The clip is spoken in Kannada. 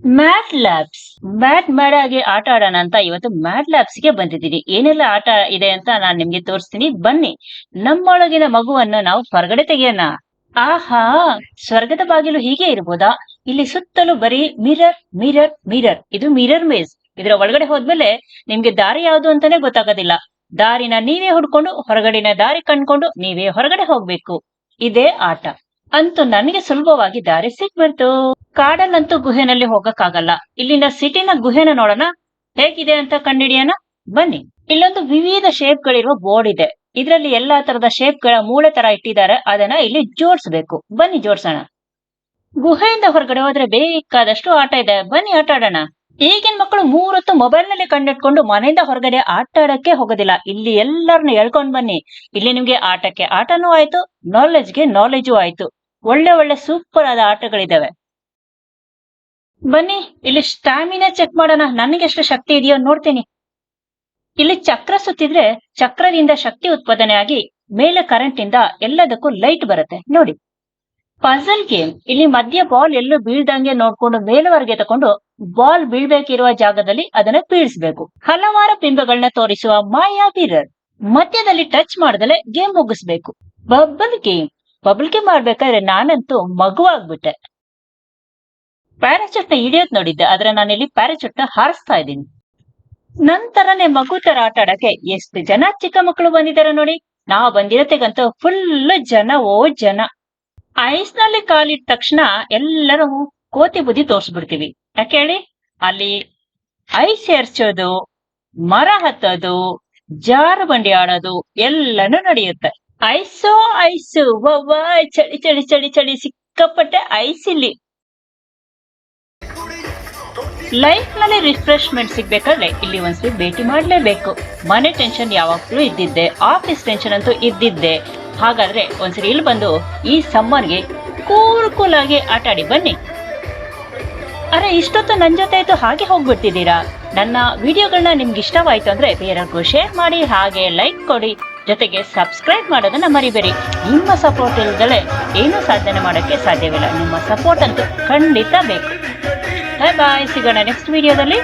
ಮ್ಯಾಟ್ ಲ್ಯಾಬ್ಸ್ ಮ್ಯಾಟ್ ಆಗಿ ಆಟ ಆಡೋಣ ಅಂತ ಇವತ್ತು ಮ್ಯಾಟ್ ಲ್ಯಾಬ್ಸ್ ಗೆ ಬಂದಿದ್ದೀನಿ. ಏನೆಲ್ಲ ಆಟ ಇದೆ ಅಂತ ನಾನ್ ನಿಮ್ಗೆ ತೋರಿಸ್ತೀನಿ, ಬನ್ನಿ. ನಮ್ಮೊಳಗಿನ ಮಗುವನ್ನು ನಾವು ಹೊರಗಡೆ ತೆಗೆಯೋಣ. ಆಹಾ, ಸ್ವರ್ಗದ ಬಾಗಿಲು ಹೀಗೆ ಇರ್ಬೋದಾ? ಇಲ್ಲಿ ಸುತ್ತಲೂ ಬರೀ ಮಿರರ್ ಮಿರರ್ ಮಿರರ್. ಇದು ಮಿರರ್ ಮೇಜ್. ಇದರ ಒಳಗಡೆ ಹೋದ್ಮೇಲೆ ನಿಮ್ಗೆ ದಾರಿ ಯಾವುದು ಅಂತಾನೆ ಗೊತ್ತಾಗೋದಿಲ್ಲ. ದಾರಿನ ನೀವೇ ಹುಡ್ಕೊಂಡು ಹೊರಗಡೆನ ದಾರಿ ಕಂಡ್ಕೊಂಡು ನೀವೇ ಹೊರಗಡೆ ಹೋಗ್ಬೇಕು. ಇದೇ ಆಟ. ಅಂತೂ ನನಗೆ ಸುಲಭವಾಗಿ ದಾರಿ ಸಿಕ್ಬಿಡ್ತು. ಕಾಡಲ್ಲಂತೂ ಗುಹೆನಲ್ಲಿ ಹೋಗಕ್ಕಾಗಲ್ಲ. ಇಲ್ಲಿಂದ ಸಿಟಿನ ಗುಹೆನ ನೋಡೋಣ ಹೇಗಿದೆ ಅಂತ ಕಂಡಿಡಿಯೋಣ, ಬನ್ನಿ. ಇಲ್ಲೊಂದು ವಿವಿಧ ಶೇಪ್ ಗಳಿರುವ ಬೋರ್ಡ್ ಇದೆ. ಇದರಲ್ಲಿ ಎಲ್ಲಾ ತರದ ಶೇಪ್ ಗಳ ಮೂಳೆ ತರ ಇಟ್ಟಿದ್ದಾರೆ. ಅದನ್ನ ಇಲ್ಲಿ ಜೋಡಿಸ್ಬೇಕು. ಬನ್ನಿ ಜೋಡ್ಸೋಣ. ಗುಹೆಯಿಂದ ಹೊರಗಡೆ ಹೋದ್ರೆ ಬೇಕಾದಷ್ಟು ಆಟ ಇದೆ, ಬನ್ನಿ ಆಟ ಆಡೋಣ. ಈಗಿನ ಮಕ್ಕಳು 3 ಹೊತ್ತು ಮೊಬೈಲ್ ನಲ್ಲಿ ಕಂಡಿಟ್ಕೊಂಡು ಮನೆಯಿಂದ ಹೊರಗಡೆ ಆಟ ಆಡಕ್ಕೆ ಹೋಗೋದಿಲ್ಲ. ಇಲ್ಲಿ ಎಲ್ಲರನ್ನ ಎಳ್ಕೊಂಡ್ ಬನ್ನಿ. ಇಲ್ಲಿ ನಿಮ್ಗೆ ಆಟಕ್ಕೆ ಆಟನೂ ಆಯ್ತು, ನಾಲೆಜ್ಗೆ ನಾಲೆಜು ಆಯ್ತು. ಒಳ್ಳೆ ಒಳ್ಳೆ ಸೂಪರ್ ಆದ ಆಟಗಳಿದಾವೆ. ಬನ್ನಿ ಇಲ್ಲಿ ಸ್ಟಾಮಿನಾ ಚೆಕ್ ಮಾಡೋಣ. ನನಗೆ ಎಷ್ಟು ಶಕ್ತಿ ಇದೆಯೋ ನೋಡ್ತೀನಿ. ಇಲ್ಲಿ ಚಕ್ರ ಸುತ್ತಿದ್ರೆ ಚಕ್ರದಿಂದ ಶಕ್ತಿ ಉತ್ಪಾದನೆ ಆಗಿ ಮೇಲೆ ಕರೆಂಟ್ ಇಂದ ಎಲ್ಲದಕ್ಕೂ ಲೈಟ್ ಬರುತ್ತೆ ನೋಡಿ. Puzzle game. ಇಲ್ಲಿ ಮಧ್ಯ ಬಾಲ್ ಎಲ್ಲೂ ಬೀಳ್ದಂಗೆ ನೋಡ್ಕೊಂಡು ಮೇಲವರೆಗೆ ತಕೊಂಡು ಬಾಲ್ ಬೀಳ್ಬೇಕಿರುವ ಜಾಗದಲ್ಲಿ ಅದನ್ನ ಬೀಳಿಸ್ಬೇಕು. ಹಲವಾರು ಬಿಂಬಗಳನ್ನ ತೋರಿಸುವ ಮಾಯಾ ಮಿರರ್. ಮಧ್ಯದಲ್ಲಿ ಟಚ್ ಮಾಡದಲೆ ಗೇಮ್ ಮುಗಿಸ್ಬೇಕು. Bubble game. ಬಬಲ್ ಗೇಮ್ ಮಾಡ್ಬೇಕಾದ್ರೆ ನಾನಂತೂ ಮಗುವಾಗ್ಬಿಟ್ಟೆ. ಪ್ಯಾರಾಚೂಟ್ ನ ಹಿಡಿಯೋದ್ ನೋಡಿದ್ದೆ, ಆದ್ರೆ ನಾನಿಲ್ಲಿ ಪ್ಯಾರಾಚೂಟ್ ನ ಹಾರಿಸ್ತಾ ಇದ್ದೀನಿ. ನಂತರನೇ ಮಗು ತರ ಆಟ ಆಡಕ್ಕೆ ಎಷ್ಟು ಜನ ಚಿಕ್ಕ ಮಕ್ಕಳು ಬಂದಿದ್ದಾರೆ ನೋಡಿ. ನಾವು ಬಂದಿರತ್ತೆಗಂತೂ ಫುಲ್ ಜನ, ಓ ಜನ. ಐಸ್ ನಲ್ಲಿ ಕಾಲಿಟ್ಟ ತಕ್ಷಣ ಎಲ್ಲರೂ ಕೋತಿ ಬುದ್ಧಿ ತೋರ್ಸ್ಬಿಡ್ತೀವಿ. ಯಾಕೆ ಹೇಳಿ? ಅಲ್ಲಿ ಐಸ್ ಏರ್ಸೋದು, ಮರ ಹತ್ತೋದು, ಜಾರು ಬಂಡಿ ಆಡೋದು ಎಲ್ಲನೂ ನಡೆಯುತ್ತೆ. ಐಸೋ ಐಸು, ವ್ವ ಚಳಿ ಚಳಿ ಚಳಿ ಚಳಿ, ಸಿಕ್ಕಾಪಟ್ಟೆ ಐಸ್ ಇಲ್ಲಿ. ಲೈಫ್ ನಲ್ಲಿ ರಿಫ್ರೆಶ್ಮೆಂಟ್ ಸಿಗ್ಬೇಕಾದ್ರೆ ಇಲ್ಲಿ ಒಂದ್ಸರಿ ಭೇಟಿ ಮಾಡ್ಲೇಬೇಕು. ಮನೆ ಟೆನ್ಷನ್ ಯಾವಾಗ್ಲೂ ಇದ್ದಿದ್ದೆ, ಆಫೀಸ್ ಟೆನ್ಷನ್ ಅಂತೂ ಇದ್ದಿದ್ದೆ. ಹಾಗಾದ್ರೆ ಒಂದ್ಸರಿ ಇಲ್ಲಿ ಬಂದು ಈ ಸಮ್ಮರ್ಗೆ ಕೂಲ್ ಆಗಿ ಆಟ ಆಡಿ ಬನ್ನಿ. ಅರೆ, ಇಷ್ಟೊತ್ತು ನನ್ ಜೊತೆ ಆಯ್ತು ಹಾಗೆ ಹೋಗ್ಬಿಡ್ತಿದ್ದೀರಾ? ನನ್ನ ವಿಡಿಯೋಗಳನ್ನ ನಿಮ್ಗೆ ಇಷ್ಟವಾಯ್ತು ಅಂದ್ರೆ ಬೇರೆಯವ್ರಿಗೂ ಶೇರ್ ಮಾಡಿ, ಹಾಗೆ ಲೈಕ್ ಕೊಡಿ, ಜೊತೆಗೆ ಸಬ್ಸ್ಕ್ರೈಬ್ ಮಾಡೋದನ್ನ ಮರಿಬೇಡಿ. ನಿಮ್ಮ ಸಪೋರ್ಟ್ ಇಲ್ಲದಲೆ ಏನೂ ಸಾಧನೆ ಮಾಡಕ್ಕೆ ಸಾಧ್ಯವಿಲ್ಲ. ನಿಮ್ಮ ಸಪೋರ್ಟ್ ಅಂತೂ ಖಂಡಿತ ಬೇಕು. ಬಾಯ್ ಬಾಯ್, ಸಿಗೋಣ ನೆಕ್ಸ್ಟ್ ವಿಡಿಯೋದಲ್ಲಿ.